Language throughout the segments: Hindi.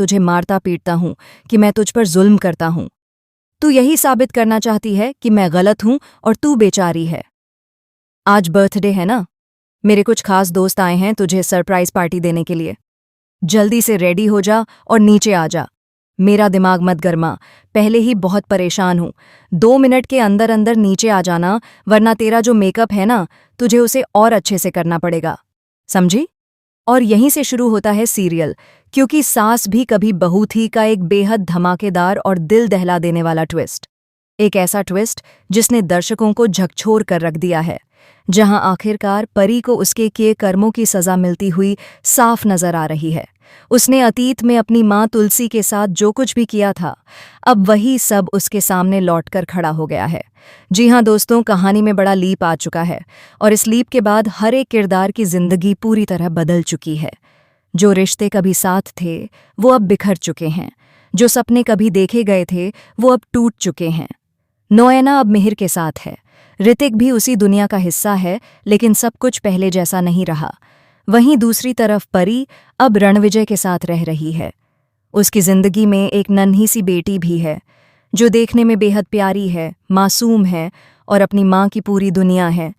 तुझे मारता पीटता हूँ, कि मैं तुझ पर जुल्म करता हूँ। तू यही साबित करना चाहती है कि मैं गलत हूँ और तू बेचारी है। आज बर्थडे है ना, मेरे कुछ खास दोस्त आए हैं तुझे सरप्राइज पार्टी देने के लिए। जल्दी से रेडी हो जा और नीचे आ जा। मेरा दिमाग मत गरमा, पहले ही बहुत परेशान हूँ। 2 मिनट के अंदर अंदर नीचे आ जाना, वरना तेरा जो मेकअप है ना, तुझे उसे और अच्छे से करना पड़ेगा, समझी? और यहीं से शुरू होता है सीरियल, क्योंकि सास भी कभी बहू थी का एक बेहद धमाकेदार और दिल दहला देने वाला ट्विस्ट। एक ऐसा ट्विस्ट जिसने दर्शकों को झकझोर कर रख दिया है, जहां आखिरकार परी को उसके किए कर्मों की सजा मिलती हुई साफ नजर आ रही है। उसने अतीत में अपनी मां तुलसी के साथ जो कुछ भी किया था, अब वही सब उसके सामने लौटकर खड़ा हो गया है। जी हां दोस्तों, कहानी में बड़ा लीप आ चुका है और इस लीप के बाद हर एक किरदार की जिंदगी पूरी तरह बदल चुकी है। जो रिश्ते कभी साथ थे वो अब बिखर चुके हैं, जो सपने कभी देखे गए थे वो अब टूट चुके हैं। नोएना अब मिहिर के साथ है, ऋतिक भी उसी दुनिया का हिस्सा है, लेकिन सब कुछ पहले जैसा नहीं रहा। वहीं दूसरी तरफ परी अब रणविजय के साथ रह रही है। उसकी जिंदगी में एक नन्ही सी बेटी भी है, जो देखने में बेहद प्यारी है, मासूम है और अपनी माँ की पूरी दुनिया है।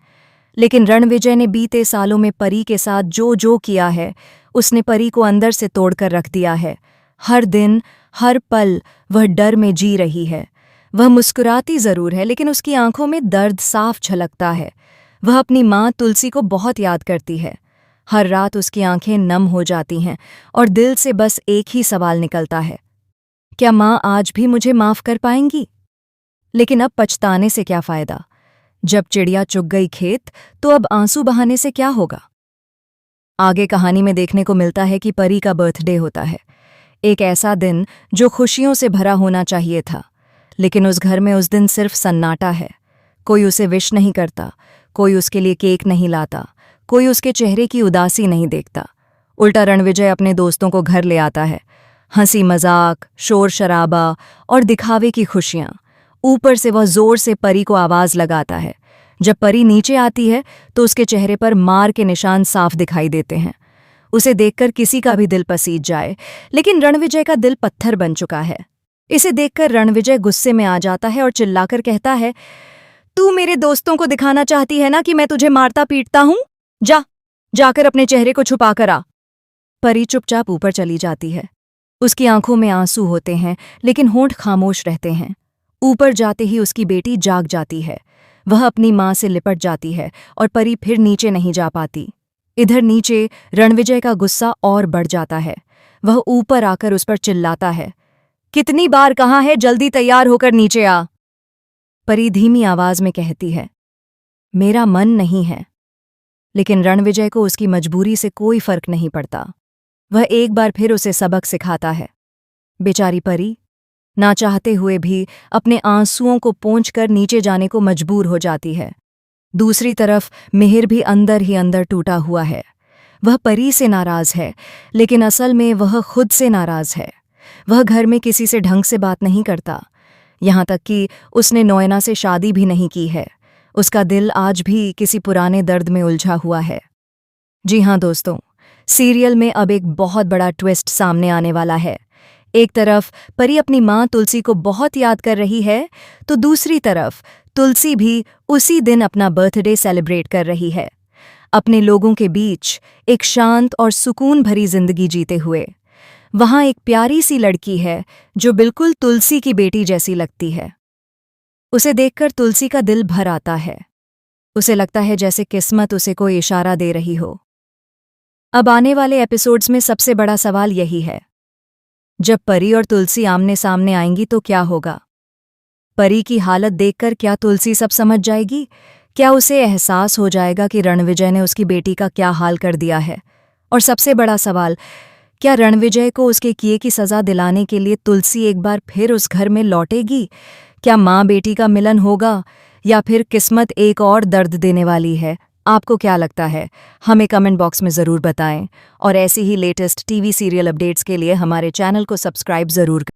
लेकिन रणविजय ने बीते सालों में परी के साथ जो जो किया है, उसने परी को अंदर से तोड़कर रख दिया है। हर दिन, हर पल वह डर में जी रही है। वह मुस्कुराती जरूर है, लेकिन उसकी आंखों में दर्द साफ झलकता है। वह अपनी माँ तुलसी को बहुत याद करती है। हर रात उसकी आंखें नम हो जाती हैं और दिल से बस एक ही सवाल निकलता है, क्या माँ आज भी मुझे माफ कर पाएंगी? लेकिन अब पछताने से क्या फायदा? जब चिड़िया चुग गई खेत, तो अब आंसू बहाने से क्या होगा? आगे कहानी में देखने को मिलता है कि परी का बर्थडे होता है, एक ऐसा दिन जो खुशियों से भरा होना चाहिए था, लेकिन उस घर में उस दिन सिर्फ सन्नाटा है। कोई उसे विश नहीं करता, कोई उसके लिए केक नहीं लाता, कोई उसके चेहरे की उदासी नहीं देखता। उल्टा रणविजय अपने दोस्तों को घर ले आता है। हंसी मजाक, शोर शराबा और दिखावे की खुशियां। ऊपर से वह जोर से परी को आवाज लगाता है। जब परी नीचे आती है तो उसके चेहरे पर मार के निशान साफ दिखाई देते हैं। उसे देखकर किसी का भी दिल पसीज जाए, लेकिन रणविजय का दिल पत्थर बन चुका है। इसे देखकर रणविजय गुस्से में आ जाता है और चिल्लाकर कहता है, तू मेरे दोस्तों को दिखाना चाहती है ना कि मैं तुझे मारता पीटता हूं? जाकर अपने चेहरे को छुपा कर आ। परी चुपचाप ऊपर चली जाती है। उसकी आंखों में आंसू होते हैं, लेकिन होंठ खामोश रहते हैं। ऊपर जाते ही उसकी बेटी जाग जाती है। वह अपनी मां से लिपट जाती है और परी फिर नीचे नहीं जा पाती। इधर नीचे रणविजय का गुस्सा और बढ़ जाता है। वह ऊपर आकर उस पर चिल्लाता है, कितनी बार कहा है जल्दी तैयार होकर नीचे आ। परी धीमी आवाज में कहती है, मेरा मन नहीं है। लेकिन रणविजय को उसकी मजबूरी से कोई फर्क नहीं पड़ता। वह एक बार फिर उसे सबक सिखाता है। बेचारी परी ना चाहते हुए भी अपने आंसुओं को पोंछकर नीचे जाने को मजबूर हो जाती है। दूसरी तरफ मिहिर भी अंदर ही अंदर टूटा हुआ है। वह परी से नाराज है, लेकिन असल में वह खुद से नाराज है। वह घर में किसी से ढंग से बात नहीं करता, यहाँ तक कि उसने नोएना से शादी भी नहीं की है। उसका दिल आज भी किसी पुराने दर्द में उलझा हुआ है। जी हाँ दोस्तों, सीरियल में अब एक बहुत बड़ा ट्विस्ट सामने आने वाला है। एक तरफ परी अपनी माँ तुलसी को बहुत याद कर रही है, तो दूसरी तरफ तुलसी भी उसी दिन अपना बर्थडे सेलिब्रेट कर रही है, अपने लोगों के बीच एक शांत और सुकून भरी जिंदगी जीते हुए। वहाँ एक प्यारी सी लड़की है जो बिल्कुल तुलसी की बेटी जैसी लगती है। उसे देखकर तुलसी का दिल भर आता है। उसे लगता है जैसे किस्मत उसे कोई इशारा दे रही हो। अब आने वाले एपिसोड्स में सबसे बड़ा सवाल यही है, जब परी और तुलसी आमने सामने आएंगी तो क्या होगा? परी की हालत देखकर क्या तुलसी सब समझ जाएगी? क्या उसे एहसास हो जाएगा कि रणविजय ने उसकी बेटी का क्या हाल कर दिया है? और सबसे बड़ा सवाल, क्या रणविजय को उसके किए की सजा दिलाने के लिए तुलसी एक बार फिर उस घर में लौटेगी? क्या माँ बेटी का मिलन होगा या फिर किस्मत एक और दर्द देने वाली है? आपको क्या लगता है? हमें कमेंट बॉक्स में ज़रूर बताएं और ऐसी ही लेटेस्ट टीवी सीरियल अपडेट्स के लिए हमारे चैनल को सब्सक्राइब ज़रूर करें।